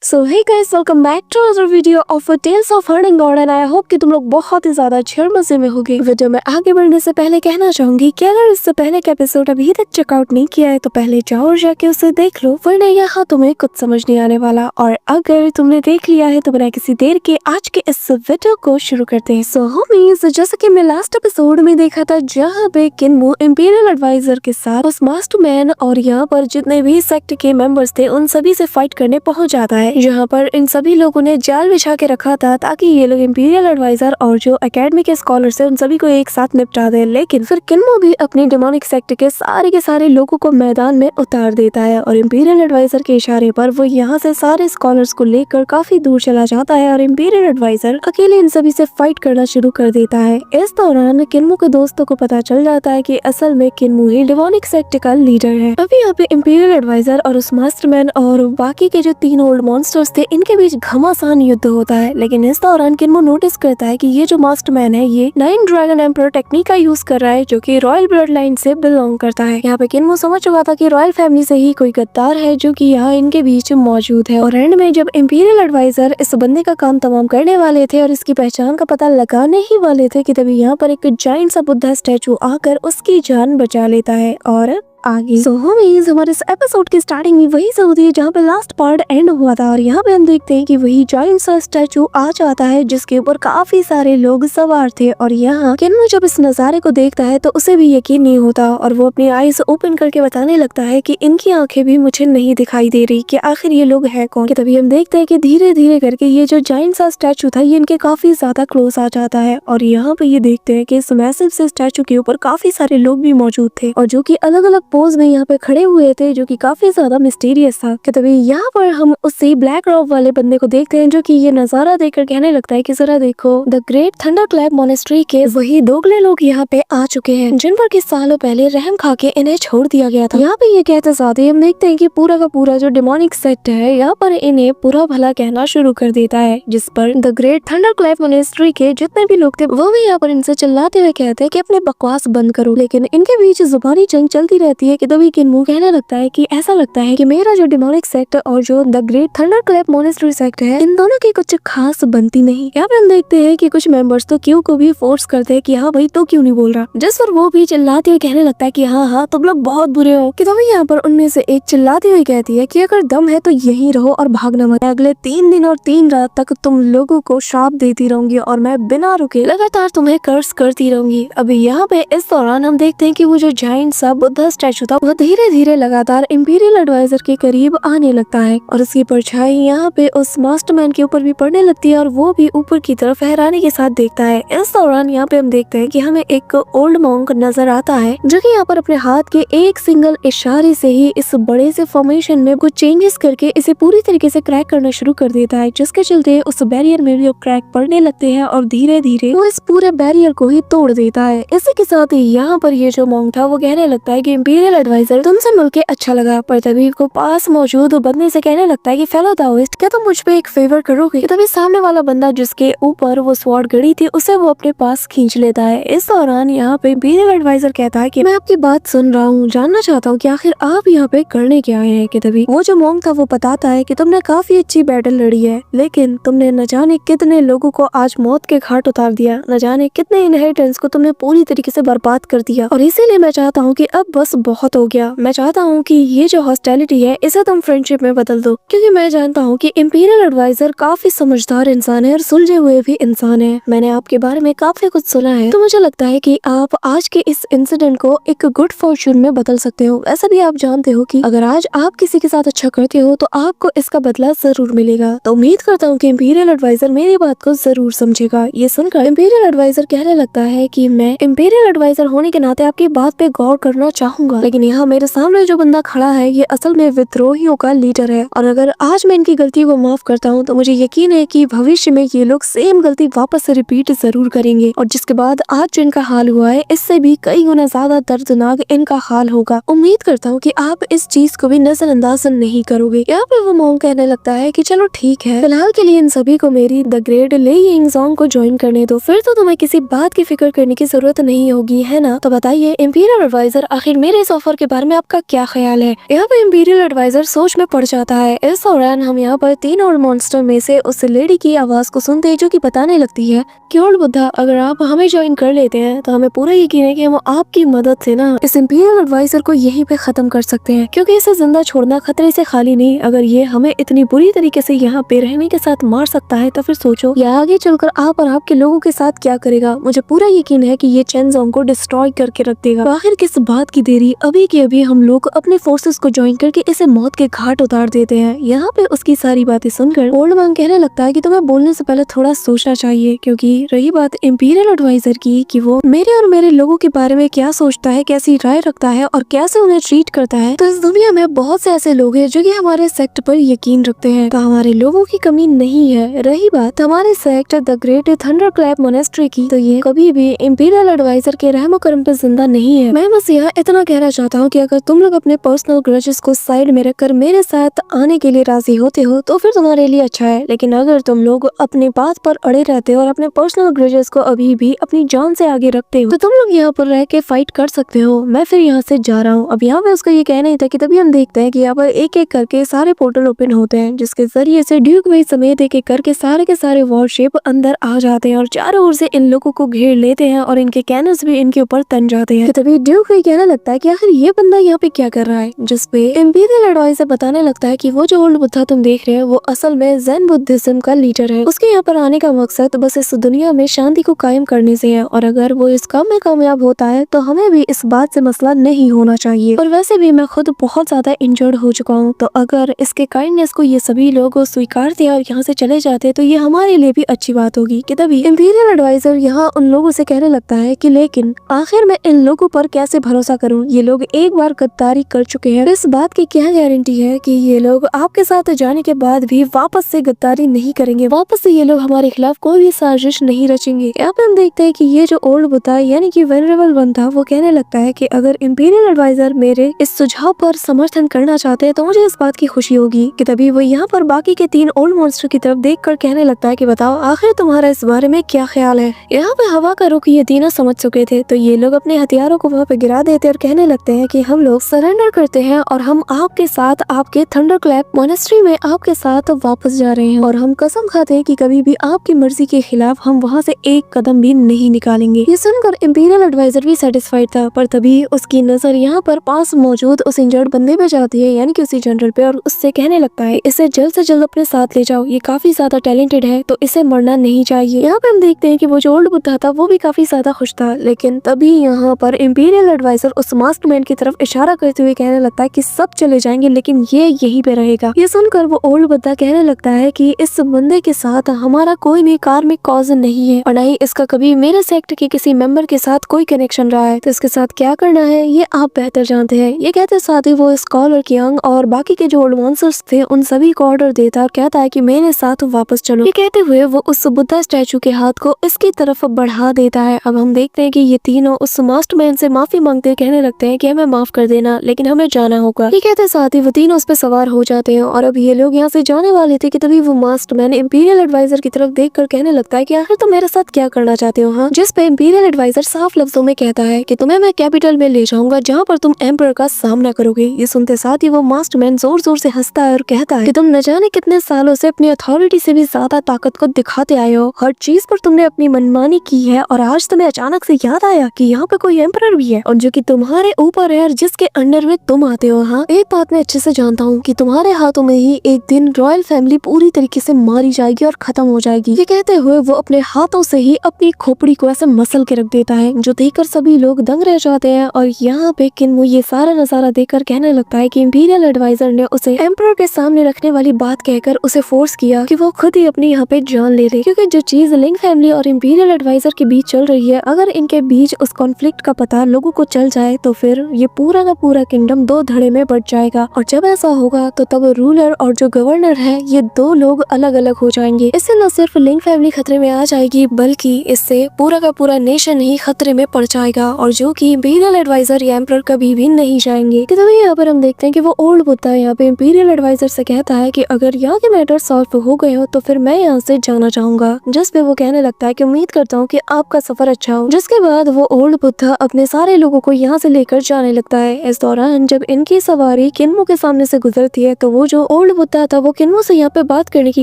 So hey guys, welcome back to other video of tales of हर्निंग god and I hope कि तुम लोग बहुत ही ज्यादा अच्छे और मजे में होगे। वीडियो में आगे बढ़ने से पहले कहना चाहूंगी कि अगर इससे पहले का एपिसोड अभी तक चेकआउट नहीं किया है तो पहले जाओ और जाके उसे देख लो, वरना यहाँ तुम्हें कुछ समझ नहीं आने वाला। और अगर तुमने देख लिया है तो बिना किसी देर के आज के इस वीडियो को शुरू करते हैं। सो होमीज, जैसा कि मैं लास्ट एपिसोड में देखा था जहाँ पे किन्मो इंपीरियल एडवाइजर के साथ उस मास्टरमैन और यहाँ पर जितने भी सेक्ट के मेंबर्स थे उन सभी से फाइट करने पहुंच जाता है, जहाँ पर इन सभी लोगों ने जाल बिछा के रखा था ताकि ये लोग इंपीरियल एडवाइजर और जो एकेडमी के स्कॉलर्स हैं उन सभी को एक साथ निपटा दे। लेकिन फिर किन्मो भी अपनी डेमोनिक सेक्ट के सारे लोगों को मैदान में उतार देता है और इंपीरियल एडवाइजर के इशारे पर वो यहाँ से सारे स्कॉलर्स को लेकर काफी दूर चला जाता है और इंपीरियल एडवाइजर अकेले इन सभी से फाइट करना शुरू कर देता है। इस दौरान किन्मो के दोस्तों को पता चल जाता है कि असल में किन्मो ही डेमोनिक सेक्ट का लीडर है। अभी यहाँ पे इंपीरियल एडवाइजर और उस मास्टरमैन और बाकी के जो 3 ओल्ड मॉन्स्टर्स थे इनके बीच घमासान युद्ध होता है। लेकिन इस दौरान किन्मो नोटिस करता है कि ये जो मास्टरमैन है ये 9 ड्रैगन एम्परर टेक्निक का यूज कर रहा है जो कि रॉयल ब्लड लाइन से बिलोंग करता है। यहाँ पे किन्मो समझ चुका था कि रॉयल फैमिली से ही कोई गद्दार है जो कि यहाँ इनके बीच मौजूद है। और एंड में जब इंपीरियल एडवाइजर इस बंदे का काम तमाम करने वाले थे और इसकी पहचान का पता लगाने ही वाले थे कि तभी यहाँ पर एक जायंट सा बुद्धा स्टैचू आकर उसकी जान बचा लेता है। और आगे होमीज, हमारे इस एपिसोड की स्टार्टिंग में वही से होती है जहाँ पे लास्ट पार्ट एंड हुआ था और यहाँ पे हम देखते हैं कि वही जायंट सा स्टैचू आ जाता है जिसके ऊपर काफी सारे लोग सवार थे। और यहाँ किन्मो जब इस नजारे को देखता है तो उसे भी यकीन नहीं होता और वो अपनी आईज ओपन करके बताने लगता है कि इनकी आंखें भी मुझे नहीं दिखाई दे रही कि आखिर ये लोग है कौन। कि तभी हम देखते हैं कि धीरे धीरे करके ये जो जायंट सा स्टैचू था ये इनके काफी ज्यादा क्लोज आ जाता है। और यहाँ पे ये देखते हैं कि इस मैसिव से स्टैचू के ऊपर काफी सारे लोग भी मौजूद थे और जो की अलग अलग पोज में यहाँ पे खड़े हुए थे जो कि काफी ज्यादा मिस्टीरियस था। कि तभी यहाँ पर हम उसी ब्लैक रॉक वाले बंदे को देखते हैं जो कि ये नजारा देखकर कहने लगता है कि जरा देखो, द ग्रेट थंडरक्लैप मोनेस्ट्री के वही दोगले लोग यहाँ पे आ चुके हैं जिन पर कि सालों पहले रहम खा के इन्हें छोड़ दिया गया था। यहाँ पे ये कहते साथ ही हम देखते हैं कि पूरा का पूरा जो डेमोनिक सेक्ट है यहाँ पर इन्हें पूरा भला कहना शुरू कर देता है, जिस पर द ग्रेट थंडरक्लैप मोनेस्ट्री के जितने भी लोग थे वो भी यहाँ पर इनसे चिल्लाते हुए कहते हैं कि अपने बकवास बंद करो। लेकिन इनके बीच जुबानी जंग चलती रहती है कि तभी किन्मो कहने लगता है कि ऐसा लगता है कि मेरा जो डेमोनिक सेक्ट और जो द ग्रेट थंडरक्लैप मोनेस्ट्री सेक्ट है इन दोनों की कुछ खास बनती नहीं। यहाँ पे हम देखते हैं कि कुछ मेंबर्स तो क्यू को भी फोर्स करते हैं कि हाँ भाई तो क्यों नहीं बोल रहा, जिस पर वो भी चिल्लाते हुए कहने लगता है कि हाँ तुम लोग बहुत बुरे हो। कि तभी यहाँ पर उनमें से एक चिल्लाती हुई कहती है कि अगर दम है तो यहीं रहो और भागना मत। अगले 3 दिन और 3 रात तक तुम लोगों को श्राप देती रहूंगी और मैं बिना रुके लगातार तुम्हें कर्स करती रहूंगी। अभी यहाँ पे इस दौरान हम देखते हैं कि वो जो जायंट सा बुद्धा स्टैचू था वो धीरे धीरे लगातार इंपीरियल एडवाइजर के करीब आने लगता है और उसकी परछाई यहाँ पे उस मास्टरमैन के ऊपर भी पड़ने लगती है और वो भी ऊपर की तरफ हैरानी के साथ देखता है। इस दौरान यहाँ पे हम देखते हैं कि हमें एक ओल्ड मॉन्क नजर आता है जो कि यहाँ पर अपने हाथ के एक सिंगल इशारे से ही इस बड़े से फॉर्मेशन में कुछ चेंजेस करके इसे पूरी तरीके से क्रैक करना शुरू कर देता है, जिसके चलते उस बैरियर में भी क्रैक पड़ने लगते हैं और धीरे धीरे वो इस पूरे बैरियर को ही तोड़ देता है। इसी के साथ ही यहाँ पर ये जो मॉन्क था वो कहने लगता है कि इंपीरियल एडवाइजर तुमसे मिलके अच्छा लगा, पर तभी को पास मौजूद बंदे से कहने लगता है कि फेलो दाओइस्ट, क्या तुम मुझ पे एक फेवर करोगे। तभी सामने वाला बंदा जिसके ऊपर वो स्वॉर्ड गड़ी थी उसे वो अपने पास खींच लेता है। इस दौरान यहाँ पे इंपीरियल एडवाइजर कहता है कि मैं आपकी बात सुन रहा हूँ, जानना चाहता हूँ कि आखिर आप यहाँ पे करने क्या आए हैं। कि तभी वो जो मॉन्क था वो बताता है कि तुमने काफी अच्छी बैटल लड़ी है लेकिन तुमने न जाने कितने लोगों को आज मौत के घाट उतार दिया, न जाने कितने इनहेरिटेंस को तुमने पूरी तरीके से बर्बाद कर दिया और इसीलिए मैं चाहता हूँ कि अब बस बहुत हो गया। मैं चाहता हूँ कि ये जो हॉस्टिलिटी है इसे तुम फ्रेंडशिप में बदल दो, क्योंकि मैं जानता हूँ कि इंपीरियल एडवाइजर काफी समझदार इंसान है और सुलझे हुए भी इंसान है। मैंने आपके बारे में काफी कुछ सुना है तो मुझे लगता है कि आप आज के इस इंसिडेंट को एक गुड फॉर्चून में बदल सकते हो। वैसे भी आप जानते हो कि अगर आज आप किसी के साथ अच्छा करते हो तो आपको इसका बदला जरूर मिलेगा। तो उम्मीद करता हूँ कि इंपीरियल एडवाइजर मेरी बात को जरूर समझेगा। ये सुनकर इंपीरियल एडवाइजर कहने लगता है कि मैं इंपीरियल एडवाइजर होने के नाते आपकी बात पे गौर करना चाहूंगा, लेकिन यहाँ मेरे सामने जो बंदा खड़ा है ये असल में विद्रोहियों का लीडर है और अगर आज मैं इनकी गलती को माफ करता हूँ तो मुझे यकीन है कि भविष्य में ये लोग सेम गलती वापस से रिपीट जरूर करेंगे और जिसके बाद आज जो इनका हाल हुआ है इससे भी कई गुना ज्यादा दर्दनाक इनका हाल होगा। उम्मीद करता हूँ कि आप इस चीज को भी नजरअंदाज नहीं करोगे। यहाँ पे वो मॉन्क कहने लगता है कि चलो ठीक है, फिलहाल के लिए इन सभी को मेरी द ग्रेट ले यिंगज़ोंग को ज्वाइन करने दो, फिर तो तुम्हें किसी बात की फिक्र करने की जरूरत नहीं होगी, है ना। तो बताइए इंपीरियल एडवाइजर आखिर मेरे इस ऑफर के बारे में आपका क्या ख्याल है। यहाँ पे इंपीरियल एडवाइजर सोच में पड़ जाता है। इस दौरान हम यहाँ पर 3 ओल्ड मॉन्स्टर में से उस लेडी की आवाज को सुनते हैं जो कि बताने लगती है कि ओल्ड बुद्धा, अगर आप हमें ज्वाइन कर लेते हैं तो हमें पूरा यकीन है कि हम आपकी मदद से ना इस इंपीरियल एडवाइजर को यहीं पे खत्म कर सकते हैं, क्योंकि इसे जिंदा छोड़ना खतरे से खाली नहीं। अगर ये हमें इतनी बुरी तरीके से यहाँ बेरहमी के साथ मार सकता है तो फिर सोचो ये आगे चलकर आप और आपके लोगों के साथ क्या करेगा। मुझे पूरा यकीन है कि ये चेनजोंग को डिस्ट्रॉय करके रख देगा। आखिर किस बात की देरी, अभी के अभी हम लोग अपने फोर्सेस को ज्वाइन करके इसे मौत के घाट उतार देते हैं। यहाँ पे उसकी सारी बातें सुनकर ओल्ड मैन कहने लगता है कि तुम्हें बोलने से पहले थोड़ा सोचना चाहिए, क्योंकि रही बात इंपीरियल एडवाइजर की कि वो मेरे और मेरे लोगों के बारे में क्या सोचता है, कैसी राय रखता है और कैसे उन्हें ट्रीट करता है, तो इस दुनिया में बहुत से ऐसे लोग हैं जो कि हमारे सेक्ट पर यकीन रखते हैं। तो हमारे लोगों की कमी नहीं है। रही बात हमारे सेक्ट द ग्रेट थंडरक्लैप मोनेस्ट्री की, तो ये कभी भी इंपीरियल एडवाइजर के रहमो करम पे जिंदा नहीं है। मैं बस यहाँ इतना कहना चाहता हूँ कि अगर तुम लोग अपने पर्सनल ग्रजेस को साइड में रखकर मेरे साथ आने के लिए राजी होते हो तो फिर तुम्हारे लिए अच्छा है, लेकिन अगर तुम लोग अपनी बात पर अड़े रहते हो और अपने पर्सनल ग्रजेस को अभी भी अपनी जान से आगे रखते हो तो तुम लोग यहाँ पर रह के फाइट कर सकते हो। मैं फिर यहाँ से जा रहा हूँ। अब यहाँ पे उसका ये कहना ही था कि तभी हम देखते हैं कि यहाँ पर एक एक करके सारे पोर्टल ओपन होते हैं, जिसके जरिए से ड्यूक भाई समेत एक एक करके सारे के सारे वॉरशिप अंदर आ जाते हैं और चारों ओर से इन लोगों को घेर लेते हैं और इनके कैनन्स भी इनके ऊपर तन जाते हैं। तो तभी ड्यूक भाई कहने लगता है कि आखिर ये बंदा यहाँ पे क्या कर रहा है, जिसपे इंपीरियल एडवाइजर बताने लगता है कि वो जो ओल्ड बुद्धा तुम देख रहे हो वो असल में ज़ेन बुद्धिज्म का लीडर है। उसके यहाँ पर आने का मकसद बस इस दुनिया में शांति को कायम करने से है, और अगर वो इस काम में कामयाब होता है तो हमें भी इस बात से मसला नहीं होना चाहिए। और वैसे भी मैं खुद बहुत ज्यादा इंजर्ड हो चुका हूँ, तो अगर इसके काइंडनेस को ये सभी लोग स्वीकारते और यहाँ से चले जाते तो ये हमारे लिए भी अच्छी बात होगी। कि तभी इंपीरियल एडवाइजर यहाँ उन लोगों से कहने लगता है कि लेकिन आखिर मैं इन लोगों पर कैसे भरोसा करूँ, ये लोग एक बार गद्दारी कर चुके हैं, इस बात की क्या गारंटी है कि ये लोग आपके साथ जाने के बाद भी वापस से गद्दारी नहीं करेंगे, वापस से ये लोग हमारे खिलाफ कोई भी साजिश नहीं रचेंगे। यहाँ पे हम देखते हैं कि ये जो ओल्ड बुद्धा यानी कि वेनरेबल वन था वो कहने लगता है कि अगर इंपीरियल एडवाइजर मेरे इस सुझाव पर समर्थन करना चाहते हैं तो मुझे इस बात की खुशी होगी। कि तभी वो यहाँ पर बाकी के 3 ओल्ड मॉन्स्टर की तरफ देखकर कहने लगता है कि बताओ आखिर तुम्हारा इस बारे में क्या ख्याल है। यहाँ पे हवा का रुख ये तीनों समझ चुके थे, तो ये लोग अपने हथियारों को वहाँ पे गिरा देते और कहने लगते हैं कि हम लोग सरेंडर करते हैं और हम आपके साथ आपके थंडरक्लैप मोनेस्ट्री में आपके साथ वापस जा रहे हैं, और हम कसम खाते हैं कि कभी भी आपकी मर्जी के खिलाफ हम वहाँ से एक कदम भी नहीं निकालेंगे। ये सुनकर इंपीरियल एडवाइजर भी सेटिस्फाइड था, पर तभी उसकी नजर यहाँ पर पास मौजूद उस इंजर्ड बंदे पे जाती है यानी कि उसी जनरल पे, और उससे कहने लगता है इसे जल्द से जल्द अपने साथ ले जाओ, ये काफी ज्यादा टैलेंटेड है तो इसे मरना नहीं चाहिए। यहाँ पे हम देखते हैं कि वो जो ओल्ड बुद्धा था वो भी काफी ज्यादा खुश था, लेकिन तभी यहाँ पर इंपीरियल एडवाइजर उस मास्टरमाइंड की तरफ इशारा करते हुए कहने लगता है कि सब चले जाएंगे लेकिन ये यहीं पे रहेगा। ये सुनकर वो ओल्ड बुद्धा कहने लगता है कि इस बंदे के साथ हमारा कोई भी कार्मिक कॉज नहीं है और न ही इसका कभी मेरे सेक्ट के किसी मेंबर के साथ कोई कनेक्शन रहा है, तो इसके साथ क्या करना है ये आप बेहतर जानते हैं। ये कहते साथ ही वो स्कॉलर कियांग और बाकी के जो ओल्ड मॉन्स्टर्स थे उन सभी को ऑर्डर देता और कहता है कि मेरे साथ वापस चलो। ये कहते हुए वो उस बुद्धा स्टैचू के हाथ को इसकी तरफ बढ़ा देता है। अब हम देखते हैं कि ये तीनों उस मास्टरमाइंड से माफी मांगते हुए कहने लगते हैं कि हमें माफ कर देना लेकिन हमें जाना होगा। ये कहते साथ ही वो तीनों उस पे सवार हो जाते हैं और अब ये लोग यहाँ से जाने वाले थे कि तभी वो मास्टरमैन इंपीरियल एडवाइजर की तरफ देखकर कहने लगता है कि आखिर तुम मेरे साथ क्या करना चाहते हो। हाँ, जिस पे इंपीरियल एडवाइजर साफ लफ्जों में कहता है कि तुम्हें मैं कैपिटल में ले जाऊंगा जहाँ पर तुम एम्पर का सामना करोगे। ये सुनते साथ ही वो मास्टरमैन जोर जोर से हंसता है और कहता है कि तुम न जाने कितने सालों से अपनी अथॉरिटी से भी ज्यादा ताकत को दिखाते आए हो, हर चीज पर तुमने अपनी मनमानी की है और आज तुम्हें अचानक से याद आया कि यहाँ पे कोई एम्पर भी है और जो कि तुम्हारे ऊपर है और जिसके अंडर में तुम आते हो। हाँ, एक बात मैं अच्छे से जानता हूँ कि तुम्हारे हाथों में ही एक दिन रॉयल फैमिली पूरी तरीके से मारी जाएगी और खत्म हो जाएगी। ये कहते हुए वो अपने हाथों से ही अपनी खोपड़ी को ऐसे मसल के रख देता है, जो देखकर सभी लोग दंग रह जाते हैं। और यहाँ पे किन्मो ये सारा नजारा देखकर कहने लगता है कि इंपीरियल एडवाइजर ने उसे एम्परर के सामने रखने वाली बात कहकर उसे फोर्स किया कि वो खुद ही अपनी यहाँ पे जान ले ले, क्योंकि जो चीज लिंग फैमिली और इंपीरियल एडवाइजर के बीच चल रही है, अगर इनके बीच उस कॉन्फ्लिक्ट का पता लोगों को चल जाए तो फिर ये पूरा का पूरा किंगडम 2 धड़े में बढ़ जाएगा। और जब ऐसा होगा तो तब रूलर और जो गवर्नर है ये 2 लोग अलग अलग हो जाएंगे। इससे न सिर्फ लिंग फैमिली खतरे में आ जाएगी बल्कि इससे पूरा का पूरा नेशन ही खतरे में पड़ जाएगा, और जो कि इंपीरियल एडवाइजर या एम्परर कभी भी नहीं जाएंगे। तो यहाँ पर हम देखते हैं कि वो ओल्ड बुद्धा यहाँ पे इंपीरियल एडवाइजर से कहता है कि अगर यहाँ के मैटर सॉल्व हो गए हो तो फिर मैं यहाँ से जाना चाहूंगा, जिस पे वो कहने लगता है कि उम्मीद करता हूँ कि आपका सफर अच्छा हो। जिसके बाद वो ओल्ड बुद्धा अपने सारे लोगों को यहाँ से लेकर लेकर जाने लगता है। इस दौरान जब इनकी सवारी किन्मो के सामने से गुजरती है तो वो जो ओल्ड बुद्धा था वो किन्मो से यहाँ पे बात करने की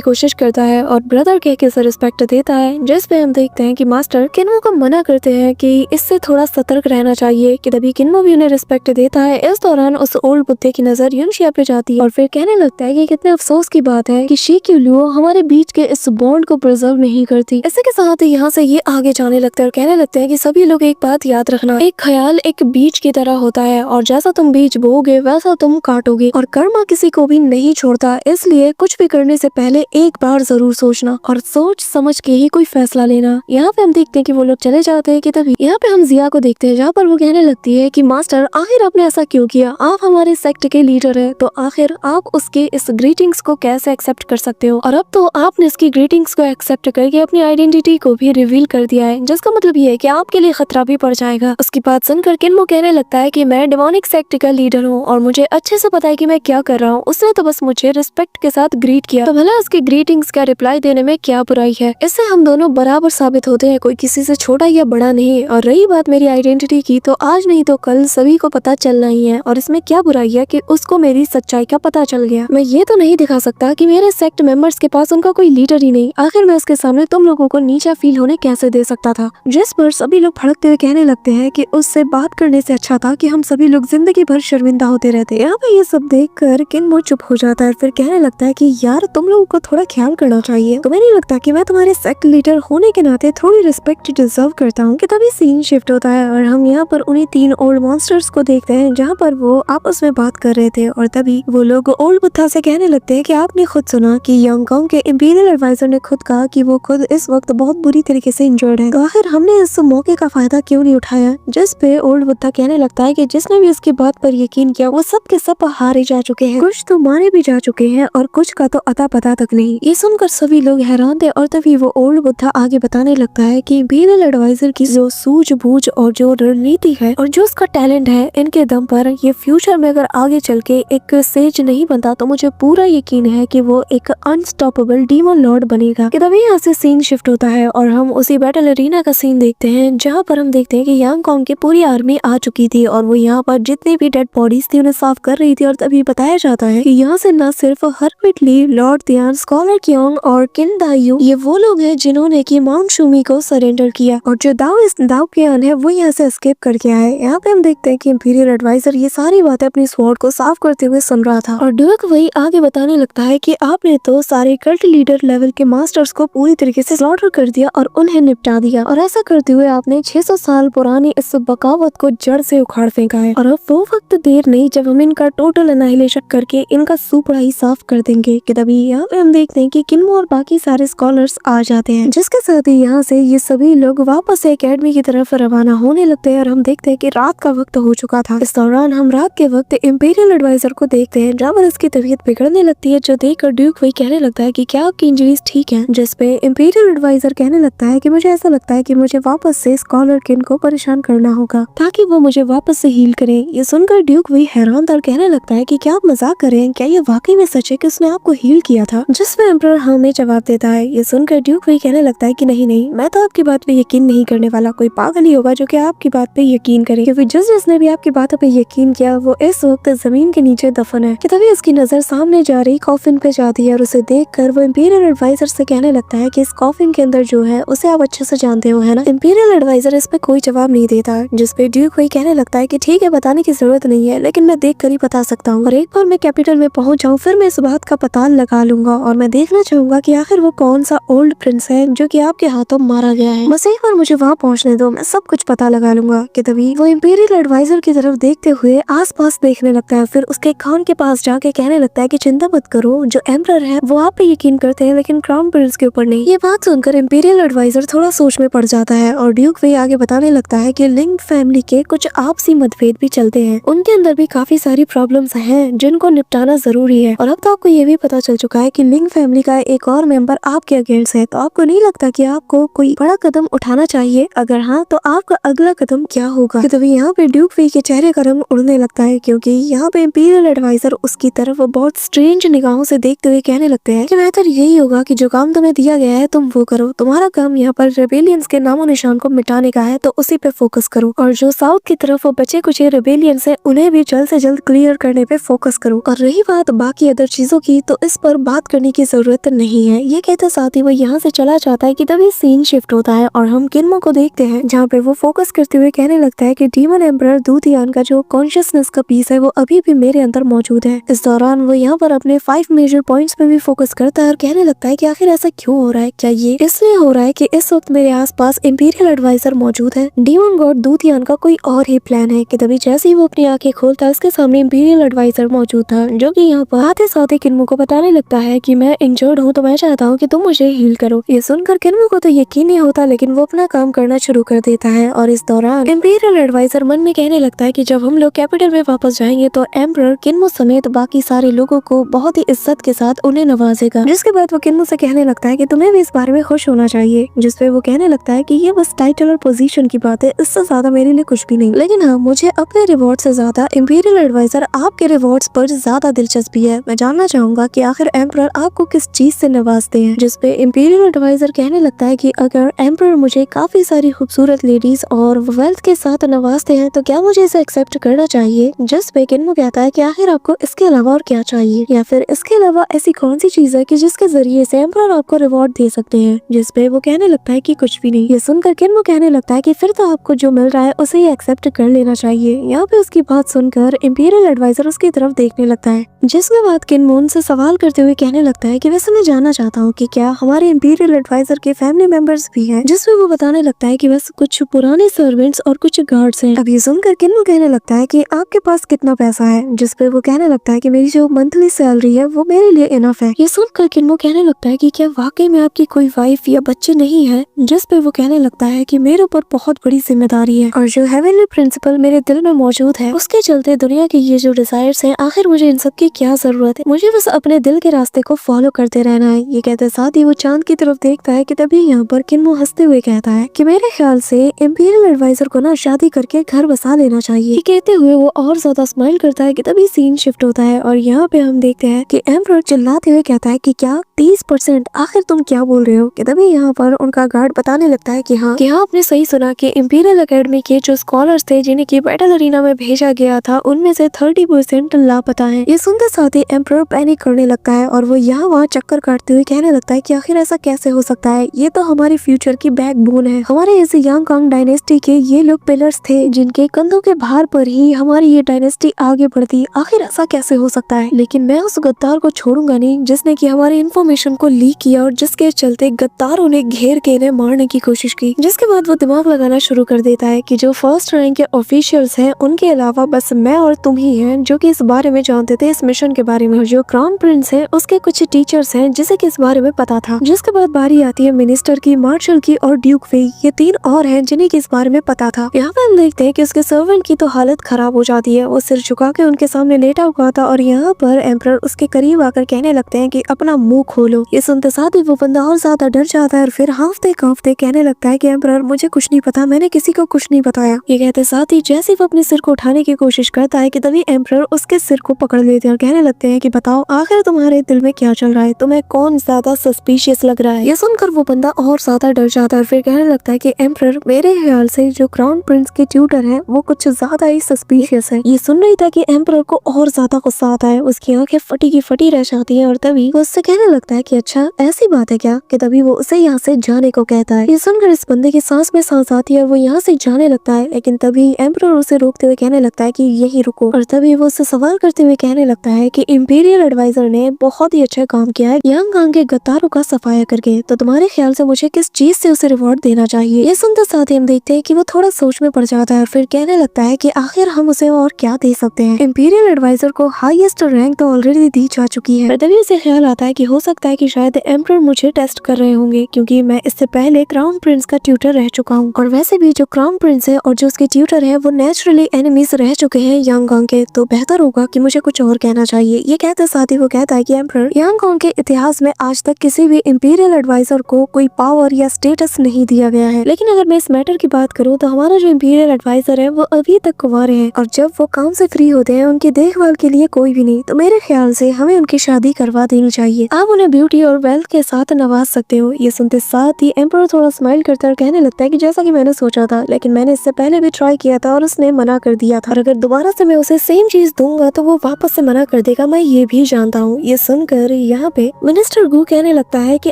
कोशिश करता है और ब्रदर कह के उसे रिस्पेक्ट देता है, जिस पे हम देखते हैं कि मास्टर किन्मो को मना करते हैं कि इससे थोड़ा सतर्क रहना चाहिए, कि तभी किन्मो भी उन्हें रिस्पेक्ट देता है। इस दौरान उस ओल्ड बुद्धे की नजर यूनशिया पे जाती है और फिर कहने लगता है कि कितने अफसोस की बात है कि शी क्यूलियो हमारे बीच के इस बॉन्ड को प्रिजर्व नहीं करती। इसी के साथ यहाँ से ये आगे जाने लगता है और कहने लगते हैं कि सभी लोग एक बात याद रखना, एक ख्याल एक बीज की तरह होता है और जैसा तुम बीज बोओगे वैसा तुम काटोगे, और कर्मा किसी को भी नहीं छोड़ता, इसलिए कुछ भी करने से पहले एक बार जरूर सोचना और सोच समझ के ही कोई फैसला लेना। यहाँ पे हम देखते हैं कि वो लोग चले जाते हैं कि तभी यहाँ पे हम जिया को देखते हैं, जहाँ पर वो कहने लगती है कि मास्टर आखिर आपने ऐसा क्यों किया, आप हमारे सेक्ट के लीडर है तो आखिर आप उसके इस ग्रीटिंग्स को कैसे एक्सेप्ट कर सकते हो, और अब तो आपने इसकी ग्रीटिंग्स को एक्सेप्ट करके अपनी आइडेंटिटी को भी रिवील कर दिया है, जिसका मतलब ये है कि आपके लिए खतरा भी पड़ जाएगा। उसकी बात सुनकर किन्मो कहने लगता है कि मैं डेमोनिक सेक्ट का लीडर हूँ और मुझे अच्छे से पता है कि मैं क्या कर रहा हूँ, उसने तो बस मुझे रिस्पेक्ट के साथ ग्रीट किया, तो भला उसके ग्रीटिंग्स का रिप्लाई देने में क्या बुराई है। इससे हम दोनों बराबर साबित होते हैं, कोई किसी से छोटा या बड़ा नहीं। और रही बात मेरी आइडेंटिटी की, तो आज नहीं तो कल सभी को पता चलना ही है, और इसमें क्या बुराई है कि उसको मेरी सच्चाई का पता चल गया। मैं ये तो नहीं दिखा सकता कि मेरे सेक्ट मेंबर्स के पास उनका कोई लीडर ही नहीं, आखिर मैं उसके सामने तुम लोगों को नीचा फील होने कैसे दे सकता था। जिस पर सभी लोग भड़कते हुए कहने लगते हैं कि उससे बात करने से अच्छा था कि हम सभी लोग जिंदगी भर शर्मिंदा होते रहते। यहाँ पे ये सब देख कर किन्मो चुप हो जाता है, फिर कहने लगता है कि यार तुम लोगों को थोड़ा ख्याल करना चाहिए, तुम्हें नहीं लगता कि मैं तुम्हारे सेक्ट लीडर होने के नाते थोड़ी रिस्पेक्ट डिजर्व करता हूँ। कि तभी सीन शिफ्ट होता है और हम यहाँ पर उन्हीं 3 ओल्ड मॉन्स्टर्स को देखते हैं, जहाँ पर वो आपस में बात कर रहे थे, और तभी वो लोग ओल्ड बुद्धा से कहने लगते हैं कि आपने खुद सुना कि यांगकांग के इंपीरियल एडवाइजर ने खुद कहा कि वो खुद इस वक्त बहुत बुरी तरीके से इंजर्ड है, तो आखिर हमने इस मौके का फायदा क्यों नहीं उठाया। जिस पे ओल्ड बुद्धा कहने लगता है कि जिसने भी उसकी बात पर यकीन किया वो सब के सब हारे जा चुके हैं, कुछ तो मारे भी जा चुके हैं और कुछ का तो अता पता तक नहीं। ये सुनकर सभी लोग हैरान थे और तभी वो ओल्ड बुद्धा आगे बताने लगता है कि इंपीरियल एडवाइजर की जो सूझबूझ और जो रणनीति है और जो उसका टैलेंट है, इनके दम पर ये फ्यूचर में अगर आगे चल के एक सेज नहीं बनता तो मुझे पूरा यकीन है कि वो एक अनस्टॉपेबल डीमन लॉर्ड बनेगा। कि तभी यहाँ से सीन शिफ्ट होता है और हम उसी बैटल अरीना का सीन देखते हैं, जहाँ पर हम देखते हैं कि यांगकांग की पूरी आर्मी आ चुकी थी और वो यहाँ पर जितनी भी डेड बॉडीज थी उन्हें साफ कर रही थी। और तभी बताया जाता है कि यहाँ से न सिर्फ हरमिट ली, लॉर्ड दियान, स्कॉलर क्योंग और किन दायू, ये वो लोग हैं जिन्होंने की माउंट शूमी को सरेंडर किया, और जो दाओ कियान है वो यहाँ से एस्केप करके आए। यहाँ पे हम देखते हैं कि इंपीरियल एडवाइजर ये सारी बातें अपनी स्वॉर्ड को साफ करते हुए सुन रहा था, और ड्यूक वही आगे बताने लगता है कि आपने तो सारे कल्ट लीडर लेवल के मास्टर्स को पूरी तरीके से स्लॉटर कर दिया और उन्हें निपटा दिया, और ऐसा करते हुए आपने 600 साल पुरानी इस बगावत को जड़ से उखाड़ फेंका है, और अब वो वक्त देर नहीं जब हम इनका टोटल एनाहिलेशन करके इनका सुपड़ा ही साफ कर देंगे। कि तभी यहाँ पे हम देखते हैं कि किन्मो और बाकी सारे स्कॉलर्स आ जाते हैं, जिसके साथ ही यहाँ से ये सभी लोग वापस से एकेडमी की तरफ रवाना होने लगते हैं, और हम देखते हैं कि रात का वक्त हो चुका था। इस दौरान हम रात के वक्त इंपीरियल एडवाइजर को देखते हैं, जहाँ पर इसकी तबीयत बिगड़ने लगती है, जो देखकर ड्यूक वही कहने लगता है कि क्या आपकी इंजरीज ठीक है। जिस पे इंपीरियल एडवाइजर कहने लगता है कि मुझे ऐसा लगता है कि मुझे वापस से स्कॉलर किन को परेशान करना होगा ताकि वो मुझे वापस से हील करे। ये सुनकर ड्यूक वही हैरान था और कहने लगता है कि क्या आप मजाक कर रहे हैं, क्या ये वाकई में सच है कि उसने आपको हील किया था। जिसमें एम्परर हमें जवाब देता है। ये सुनकर ड्यूक वही कहने लगता है कि नहीं, मैं तो आपकी बात पे यकीन नहीं करने वाला, कोई पागल ही होगा जो कि आपकी बात पे यकीन करे, क्योंकि जिसने भी आपकी बातों पे यकीन किया वो इस वक्त जमीन के नीचे दफन है। कि तभी उसकी नजर सामने जा रही कॉफिन पे जाती है और उसे देखकर वो इंपीरियल एडवाइजर से कहने लगता है कि इस कॉफिन के अंदर जो है उसे आप अच्छे से जानते हो, है ना। इंपीरियल एडवाइजर इस पे कोई जवाब नहीं देता, जिसपे ड्यूक वही कहने लगता है कि ठीक है, बताने की जरूरत नहीं है, लेकिन मैं देख कर ही बता सकता हूँ, और एक बार मैं कैपिटल में पहुंच जाऊँ फिर मैं इस बात का पता लगा लूंगा, और मैं देखना चाहूंगा कि आखिर वो कौन सा ओल्ड प्रिंस है जो कि आपके हाथों मारा गया है। बस एक बार मुझे वहाँ पहुँचने दो, मैं सब कुछ पता लगा लूंगा। कि तभी वो इंपीरियल एडवाइजर की तरफ देखते हुए आसपास देखने लगता है, फिर उसके कान के पास जाके कहने लगता है कि चिंता मत करो, जो एम्परर है वो आप पे यकीन करते हैं लेकिन क्राउन प्रिंस के ऊपर नहीं। ये बात सुनकर इंपीरियल एडवाइजर थोड़ा सोच में पड़ जाता है और ड्यूक वे आगे बताने लगता है कि लिंग फैमिली के कुछ आपसी मतभेद भी चलते हैं, उनके अंदर भी काफी सारी प्रॉब्लम्स हैं जिनको निपटाना जरूरी है, और अब तो आपको ये भी पता चल चुका है कि लिंग फैमिली का एक और मेंबर आपके अगेंस्ट है, तो आपको नहीं लगता कि आपको कोई बड़ा कदम उठाना चाहिए, अगर हाँ तो आपका अगला कदम क्या होगा। तभी यहाँ पे ड्यूक वे के चेहरे का रंग उड़ने लगता है, क्योंकि यहाँ पे इंपीरियल एडवाइजर उसकी तरफ बहुत स्ट्रेंज निगाहों से देखते हुए कहने लगते हैं कि बेहतर यही होगा कि जो काम तुम्हें दिया गया है तुम वो करो, तुम्हारा काम यहाँ पर रेबेलियंस के नामो निशान को मिटाने का है तो उसी पे फोकस करो, और जो साउथ की तरफ वो बचे कुछ रेबेलियन है उन्हें भी जल्द से जल्द क्लियर करने पे फोकस करो। और रही बात बाकी अदर चीजों की तो इस पर बात करने की जरूरत नहीं है। ये कहते साथ ही वो यहाँ से चला जाता है कि तभी सीन शिफ्ट होता है और हम किन्मो को देखते हैं जहाँ पे वो फोकस करते हुए कहने लगता है कि डीमन एम्परर दूतियान का जो कॉन्शियसनेस का पीस है वो अभी भी मेरे अंदर मौजूद है। इस दौरान वो यहाँ पर अपने 5 मेजर पॉइंट्स पे भी फोकस करता है और कहने लगता है कि आखिर ऐसा क्यों हो रहा है। क्या ये इसलिए हो रहा है कि इस वक्त मेरे आसपास इंपीरियल एडवाइजर मौजूद है। डीमन गॉड दूतियान का कोई और ही प्लान है कि तभी जैसे ही वो अपनी आंखें खोलता है उसके सामने इंपीरियल एडवाइजर मौजूद था जो कि यहाँ पर आते साथ ही किन्मो को बताने लगता है कि मैं इंजर्ड हूँ तो मैं चाहता हूँ कि तुम मुझे हील करो। ये सुनकर किन्मो को तो यकीन नहीं होता लेकिन वो अपना काम करना शुरू कर देता है। और इस दौरान इंपीरियल एडवाइजर मन में कहने लगता है कि जब हम लोग कैपिटल में वापस जाएंगे तो एम्परर किन्मो समेत बाकी सारे लोगों को बहुत ही इज्जत के साथ उन्हें नवाजेगा। जिसके बाद वो किन्मो से कहने लगता है कि तुम्हें भी इस बारे में खुश होना चाहिए। जिसपे वो कहने लगता है कि ये बस टाइटल और पोजीशन की बात है, इससे ज्यादा मेरे लिए कुछ भी नहीं। लेकिन हाँ, मुझे अपने रिवॉर्ड से ज्यादा इंपीरियल एडवाइजर आपके रिवॉर्ड्स पर ज्यादा दिलचस्पी है। मैं जानना चाहूंगा कि आखिर एम्परर आपको किस चीज से नवाजते हैं। जिसपे इंपीरियल एडवाइजर कहने लगता है कि अगर एम्परर मुझे काफी सारी खूबसूरत लेडीज और वेल्थ के साथ नवाजते हैं तो क्या मुझे इसे एक्सेप्ट करना चाहिए। जिसपे किन्मो कहता है कि आखिर आपको इसके अलावा और क्या चाहिए, या फिर इसके अलावा ऐसी कौन सी चीज है कि जिसके जरिए से एम्परर आपको रिवॉर्ड दे सकते हैं। जिसपे वो कहने लगता है कि कुछ भी नहीं। ये सुनकर किन्मो कहने लगता है कि फिर तो आपको जो मिल रहा है उसे ही एक्सेप्ट कर लेना चाहिए। यहाँ पे उसकी बात सुनकर इंपीरियल एडवाइजर उसकी तरफ देखने लगता है। जिसके बाद किन्मो उनसे सवाल करते हुए कहने लगता है कि वैसे मैं जानना चाहता हूँ कि क्या हमारे इंपीरियल एडवाइजर के फैमिली मेंबर्स भी हैं। जिसमें वो बताने लगता है कि बस कुछ पुराने सर्वेंट्स और कुछ गार्ड्स हैं। अब ये सुनकर किन्मो कहने लगता है कि आपके पास कितना पैसा है। जिसपे वो कहने लगता है कि मेरी जो मंथली सैलरी है वो मेरे लिए इनफ है। ये सुनकर किन्मो कहने लगता है कि क्या वाकई में आपकी कोई वाइफ या बच्चे नहीं है। जिसपे वो कहने लगता है कि मेरे ऊपर बहुत बड़ी जिम्मेदारी है और जो हेवनली प्रिंसिपल मेरे दिल में मौजूद है उसके चलते दुनिया के ये जो डिजायर्स हैं, आखिर मुझे इन सब की क्या जरूरत है। मुझे बस अपने दिल के रास्ते को फॉलो करते रहना है। ये कहते साथ ही वो चांद की तरफ देखता है कि तभी यहाँ पर किन्मो हंसते हुए कहता है कि मेरे ख्याल से इंपीरियल एडवाइजर को ना शादी करके घर बसा लेना चाहिए। ये कहते हुए वो और ज्यादा स्माइल करता है कि तभी सीन शिफ्ट होता है और यहाँ पे हम देखते हैं कि एम्परर चिल्लाते हुए कहता है कि क्या 30%, आखिर तुम क्या बोल रहे हो। कि तभी यहाँ पर उनका गार्ड बताने लगता है कि हाँ आपने सही सुना कि इंपीरियल एकेडमी के जो स्कॉलर्स थे जिन्हें की बैटल अरीना में भेजा गया था उनमें से 30% लापता है। ये सुनते साथ ही एम्परर पैनिक करने लगता है और वो यहाँ वहाँ चक्कर काटते हुए कहने लगता है कि आखिर ऐसा कैसे हो सकता है। ये तो हमारे फ्यूचर की बैकबोन है। हमारे इस यांगकांग डायनेस्टी के ये लोग पिलर्स थे जिनके कंधों के भार पर ही हमारी ये डायनेस्टी आगे बढ़ती। आखिर ऐसा कैसे हो सकता है। लेकिन मैं उस गद्दार को छोड़ूंगा नहीं जिसने की हमारी इन्फॉर्मेशन को लीक किया और जिसके चलते गद्दारों ने घेर के इन्हें मारने की कोशिश की। जिसके बाद वो दिमाग लगाना शुरू कर देता है कि जो फर्स्ट रैंक के ऑफिशियल्स हैं उनके अलावा बस मैं और तुम ही हैं जो कि इस बारे में जानते थे, इस मिशन के बारे में। जो क्राउन प्रिंस है उसके कुछ टीचर्स हैं जिसे कि इस बारे में पता था। जिसके बाद बारी आती है मिनिस्टर की, मार्शल की और ड्यूक वे। ये 3 और हैं जिन्हें कि इस बारे में पता था। यहाँ पे हम देखते हैं कि उसके सर्वेंट की तो हालत खराब हो जाती है। वो सिर झुका के उनके सामने लेटा हुआ था और यहाँ पर एम्परर उसके करीब आकर कहने लगते हैं कि अपना मुंह खोलो। ये सुनते साथ ही वो बंदा और ज्यादा डर जाता है और फिर हांफते कांपते कहने लगता है कि एम्परर मुझे कुछ नहीं पता, मैंने किसी को कुछ नहीं बताया। ये कहते साथ ही जैसे वो अपने सिर को उठाने की कोशिश करता है कि तभी एम्परर उसके सिर को पकड़ लेते हैं और कहने लगते हैं कि बताओ आखिर तुम्हारे दिल में क्या चल रहा है, तुम्हें कौन ज्यादा सस्पिशियस लग रहा है। ये सुनकर वो बंदा और ज्यादा डर जाता है और फिर कहने लगता है कि एम्परर मेरे ख्याल से जो क्राउन प्रिंस के ट्यूटर है वो कुछ ज्यादा ही सस्पिशियस है। ये सुन रही था कि एम्परर को और ज्यादा गुस्सा आता है, उसकी आंखें फटी की फटी रह जाती है और तभी वो उससे कहने लगता है कि अच्छा ऐसी बात है क्या। कि तभी वो उसे यहाँ से जाने को कहता है। ये सुनकर इस बंदे की सांस में सांस आती है और वो यहाँ से जाने लगता है। लेकिन तभी एम्परर उसे रोकते हुए कहने लगता है कि यही रुको। और तभी वो उससे सवाल करते हुए कहने लगता है कि इंपीरियल एडवाइजर ने बहुत ही अच्छा काम किया है यांगकांग के गद्दारों का सफाया करके, तो तुम्हारे ख्याल से मुझे किस चीज से उसे रिवॉर्ड देना चाहिए। ये सुनते साथ ही हम देखते हैं कि वो थोड़ा सोच में पड़ जाता है और फिर कहने लगता है कि आखिर हम उसे और क्या दे सकते हैं। इंपीरियल एडवाइजर को हाईएस्ट रैंक तो ऑलरेडी दी जा चुकी है। तभी उसे ख्याल आता है कि हो सकता है कि शायद एम्परर मुझे टेस्ट कर रहे होंगे क्योंकि मैं इससे पहले क्राउन प्रिंस का ट्यूटर रह चुका हूँ और वैसे भी जो क्राउन प्रिंस है और जो उसके ट्यूटर है वो नेचुरली एनिमीज रह चुके हैं यांगकांग के, तो बेहतर होगा कि मुझे कुछ और कहना चाहिए। ये कहते साथ ही वो कहता है कि एम्परर यांगकांग के इतिहास में आज तक किसी भी इंपीरियल एडवाइजर को कोई पावर या स्टेटस नहीं दिया गया है। लेकिन अगर मैं इस मैटर की बात करूँ तो हमारा जो इंपीरियल एडवाइजर है वो अभी तक कुंवारे हैं और जब वो काम से फ्री होते हैं उनकी देखभाल के लिए कोई भी नहीं, तो मेरे ख्याल से हमें उनकी शादी करवा देनी चाहिए। आप उन्हें ब्यूटी और वेल्थ के साथ नवाज सकते हो। ये सुनते साथ ही एम्परर थोड़ा स्माइल करता है और कहने लगता है कि जैसा कि मैंने सोचा था, लेकिन मैंने इससे पहले भी ट्राई किया किया था और उसने मना कर दिया था। और अगर दोबारा से मैं उसे सेम चीज दूंगा तो वो वापस से मना कर देगा, मैं ये भी जानता हूँ। ये सुनकर यहाँ पे मिनिस्टर गू कहने लगता है कि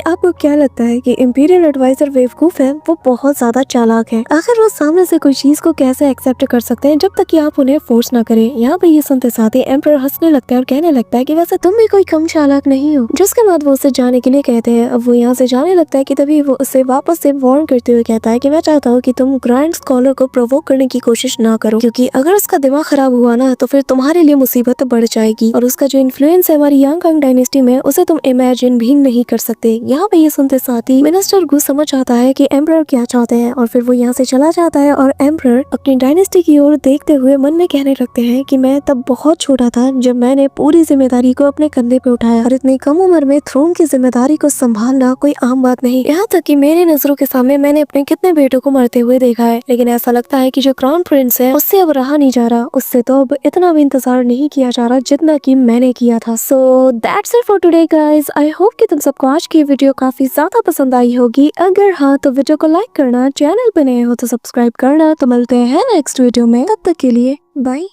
आपको क्या लगता है कि इंपीरियल एडवाइजर बेवकूफ है? वो बहुत ज्यादा चालाक है। आखिर वो सामने से कोई चीज को कैसे एक्सेप्ट कर सकते हैं जब तक कि आप उन्हें फोर्स ना करें। यहाँ पे ये सुनते साथ ही एम्परर हंसने लगता है और कहने लगता है कि वैसे तुम भी कोई कम चालाक नहीं हो। जिसके बाद वो उसे जाने के लिए कहते हैं। अब वो यहाँ से जाने लगता है कि तभी वो उसे वापस से वार्न करते हुए कहता है कि मैं चाहता हूँ कि तुम ग्रैंड स्कॉलर को प्रोवोक करने की कोशिश ना करो, क्योंकि अगर उसका दिमाग खराब हुआ ना तो फिर तुम्हारे लिए मुसीबत बढ़ जाएगी और उसका जो इन्फ्लुएंस है हमारी यांग डायनेस्टी में उसे तुम इमेजिन भी नहीं कर सकते। यहाँ पे ये सुनते साथ ही मिनिस्टर गू समझ आता है कि एम्परर क्या चाहते हैं और फिर वो यहाँ से चला जाता है। और एम्परर अपनी डायनेस्टी की ओर देखते हुए मन में कहने लगते हैं कि मैं तब बहुत छोटा था जब मैंने पूरी जिम्मेदारी को अपने कंधे पे उठाया और इतनी कम उम्र में थ्रोन की जिम्मेदारी को संभालना कोई आम बात नहीं। यहाँ तक कि मेरे नजरों के सामने मैंने अपने कितने बेटों को मरते हुए देखा है, लेकिन ऐसा लगता है कि जो क्राउन प्रिंस है उससे अब रहा नहीं जा रहा, उससे तो अब इतना भी इंतजार नहीं किया जा रहा जितना कि मैंने किया था। So that's it for today guys. I hope कि तुम सबको आज की वीडियो काफी ज्यादा पसंद आई होगी। अगर हाँ तो वीडियो को लाइक करना, चैनल पे नए हो तो सब्सक्राइब करना। तो मिलते हैं नेक्स्ट वीडियो में, तब तक के लिए बाय।